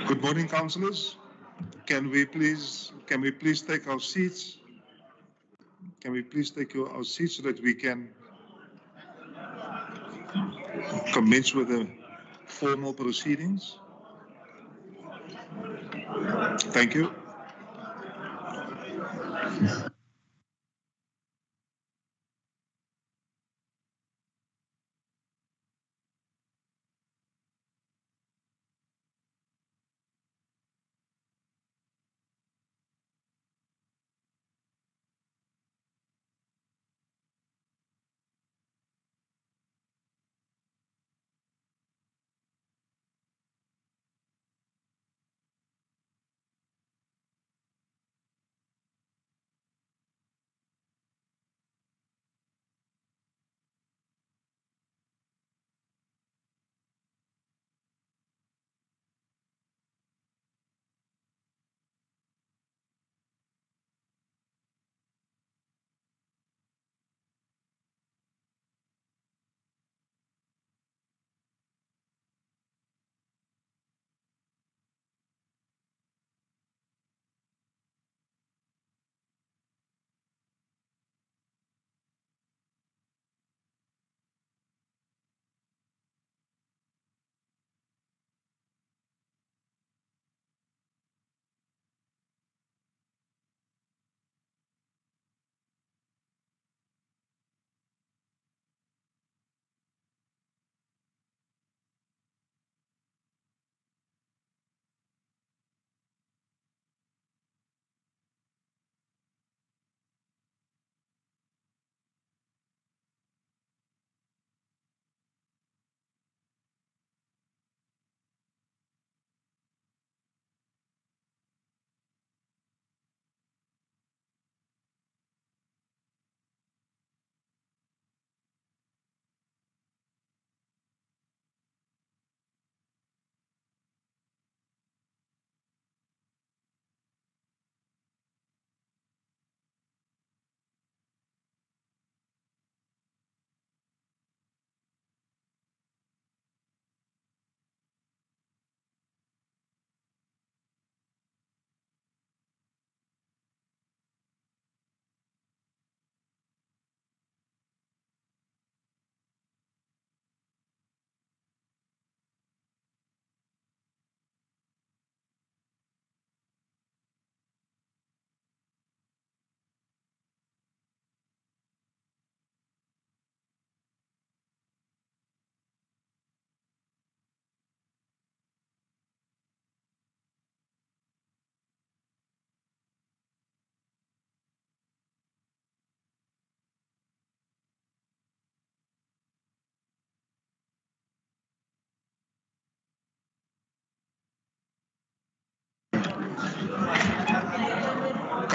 Good morning, councillors. Can we please take our seats? Can we please take our seats so that we can commence with the formal proceedings? Thank you.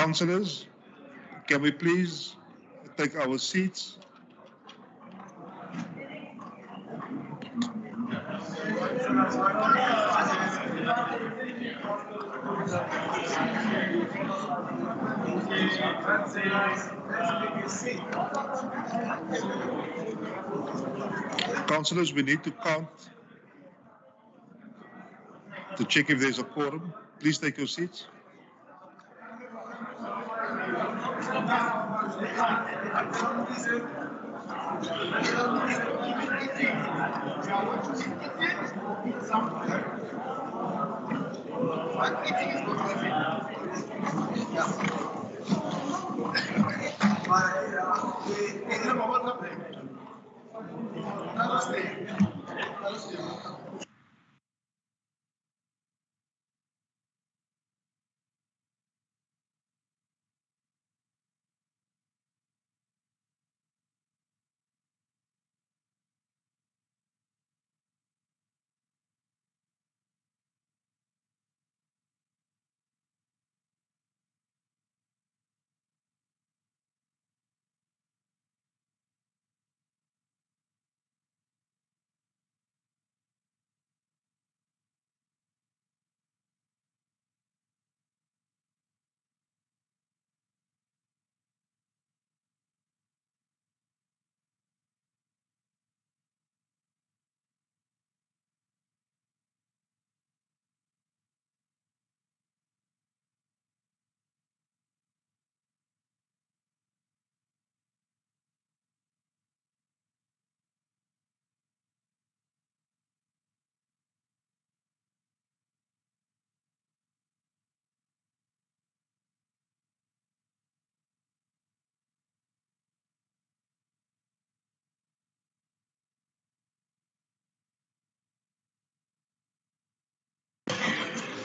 Councillors, can we please take our seats? Councillors, we need to count to check if there's a quorum. Please take your seats.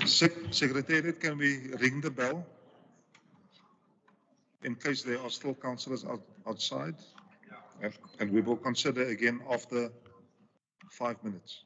Secretariat, can we ring the bell in case there are still councillors outside? And we will consider again after 5 minutes.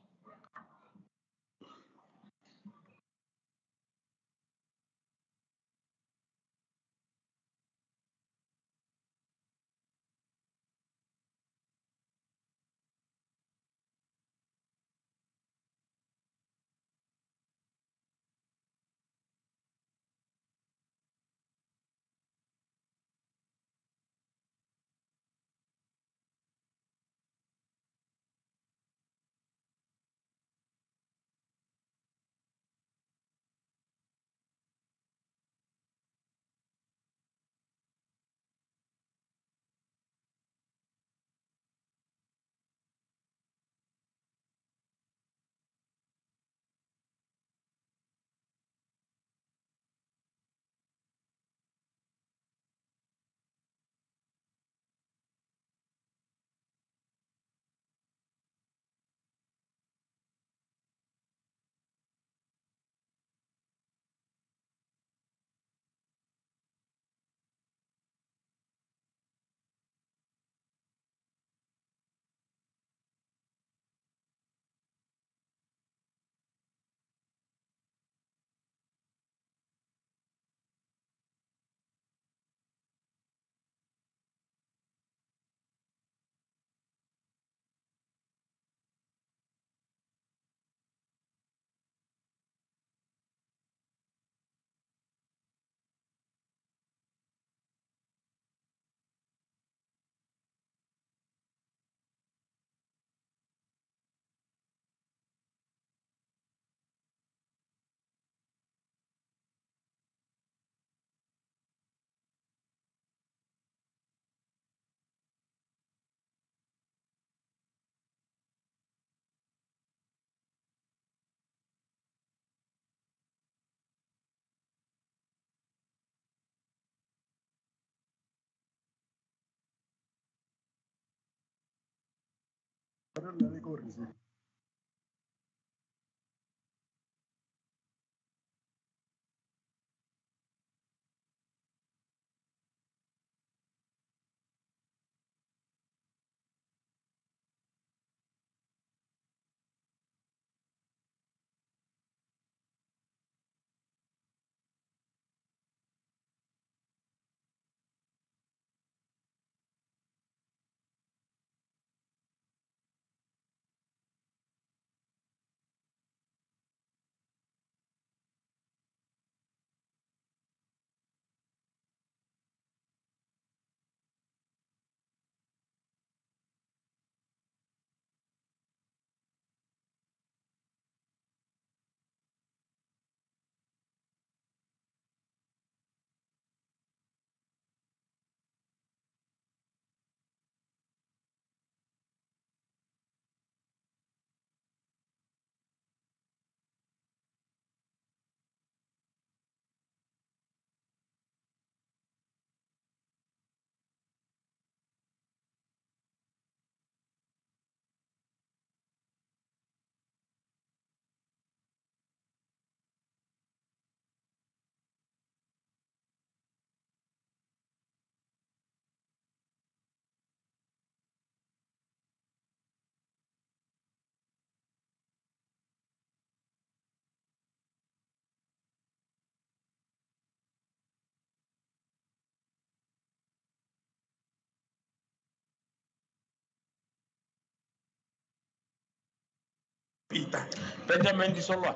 Peter. Benjamin Disolwa.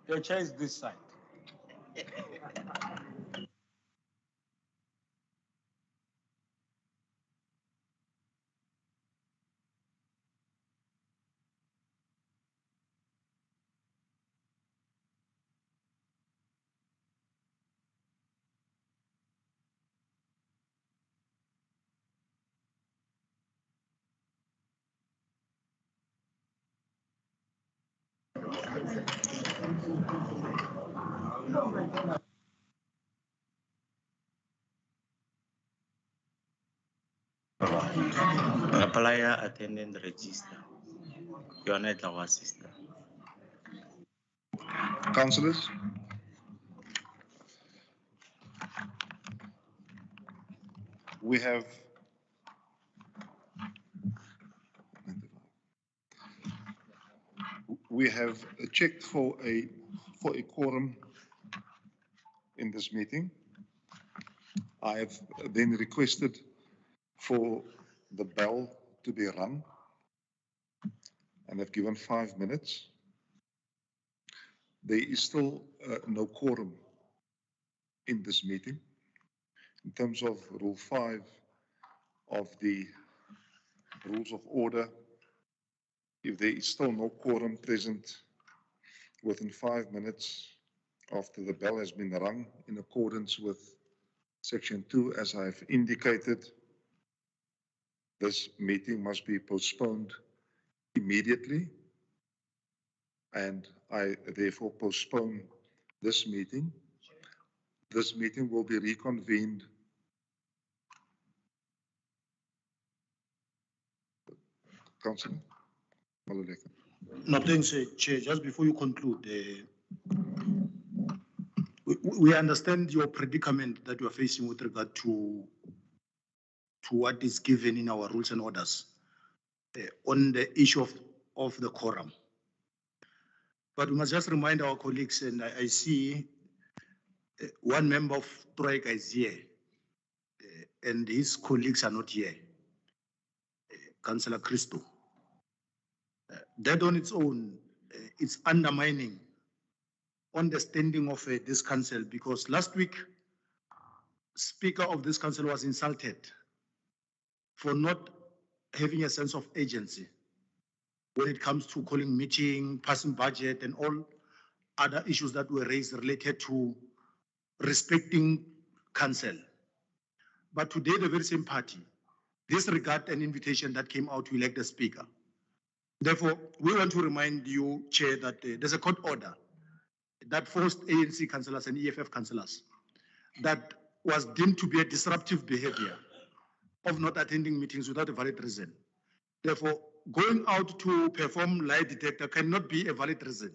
Your chair is this side. Player attendant register. You are not our sister. Councillors? We have checked for a quorum in this meeting. I have then requested for the bell to be rung and have given 5 minutes. There is still no quorum in this meeting. In terms of Rule 5 of the Rules of Order, if there is still no quorum present within 5 minutes after the bell has been rung, in accordance with Section 2, as I have indicated, this meeting must be postponed immediately, and I therefore postpone this meeting. This meeting will be reconvened Councillor Maluleka. No, thanks, Chair. Just before you conclude, we understand your predicament that you are facing with regard to what is given in our rules and orders on the issue of the quorum. But we must just remind our colleagues, and I see one member of Troika is here, and his colleagues are not here, Councillor Christo. That on its own, it's undermining on the standing of this council, because last week, Speaker of this council was insulted for not having a sense of agency when it comes to calling meeting, passing budget, and all other issues that were raised related to respecting council. But today, the very same party disregard an invitation that came out to elect a speaker. Therefore, we want to remind you, Chair, that there's a court order that forced ANC councillors and EFF councillors that was deemed to be a disruptive behavior of not attending meetings without a valid reason. Therefore, going out to perform lie detector cannot be a valid reason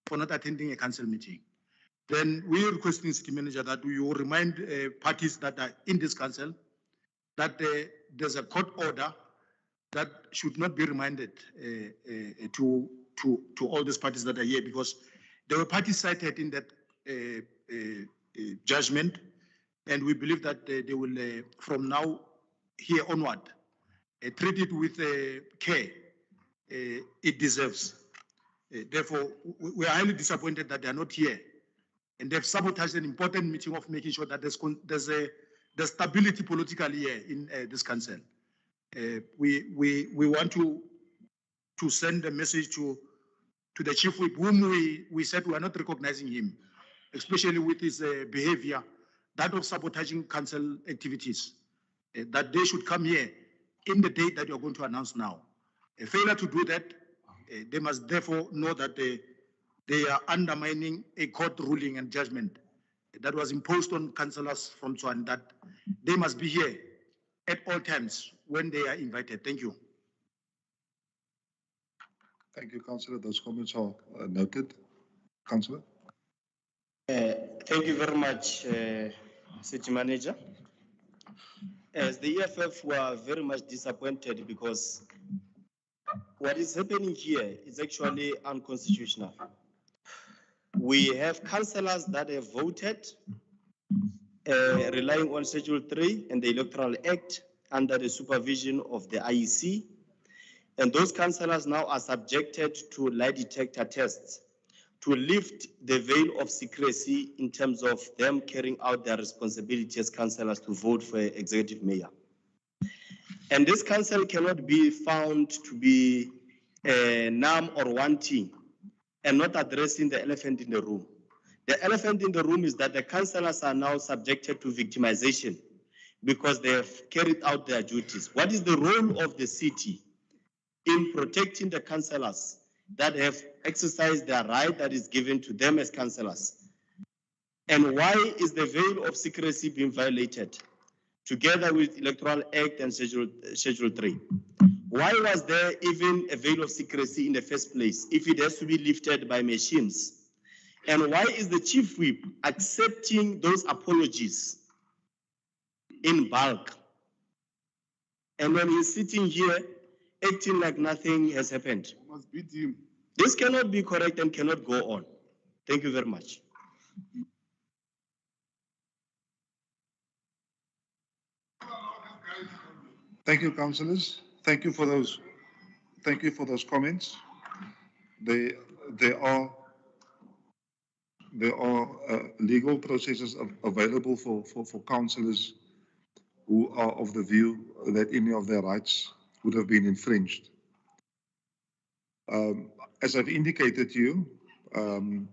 for not attending a council meeting. Then we are requesting, City Manager, that you remind parties that are in this council that there's a court order that should not be reminded to all these parties that are here, because there were parties cited in that judgment, and we believe that they will, from now here onward, treat it with care it deserves. Therefore, we are highly disappointed that they are not here, and they've sabotaged an important meeting of making sure that there's stability politically here in this council. We want to send a message to the chief whip, whom we said we are not recognizing him, especially with his behavior, that of sabotaging council activities, that they should come here in the date that you're going to announce now. A failure to do that, they must therefore know that they are undermining a court ruling and judgment that was imposed on councillors from Tshwane, that they must be here at all times when they are invited. Thank you. Thank you, Councillor. Those comments are noted. Councillor? Thank you very much, City Manager. As the EFF were very much disappointed because what is happening here is actually unconstitutional. We have councillors that have voted relying on Schedule 3 and the Electoral Act under the supervision of the IEC. And those councillors now are subjected to lie detector tests to lift the veil of secrecy in terms of them carrying out their responsibility as councillors to vote for executive mayor. And this council cannot be found to be numb or wanting and not addressing the elephant in the room. The elephant in the room is that the councillors are now subjected to victimization because they have carried out their duties. What is the role of the city in protecting the councillors that have exercised their right that is given to them as councillors? And why is the veil of secrecy being violated together with Electoral Act and Schedule 3? Why was there even a veil of secrecy in the first place if it has to be lifted by machines? And why is the chief whip accepting those apologies in bulk? And when he's sitting here acting like nothing has happened. Must beat him. This cannot be correct and cannot go on. Thank you very much. Thank you, councillors. Thank you for those comments. There are legal processes available for councillors who are of the view that any of their rights would have been infringed. As I've indicated to you,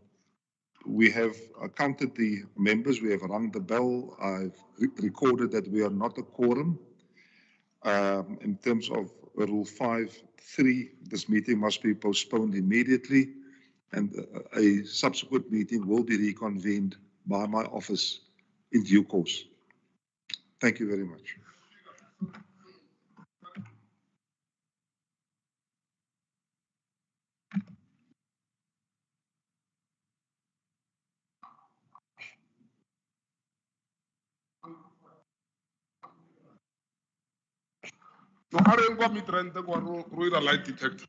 we have counted the members, we have rung the bell, I've recorded that we are not a quorum. In terms of Rule 5.3, this meeting must be postponed immediately, and a subsequent meeting will be reconvened by my office in due course. Thank you very much. No, I don't go meet rent the lie detector.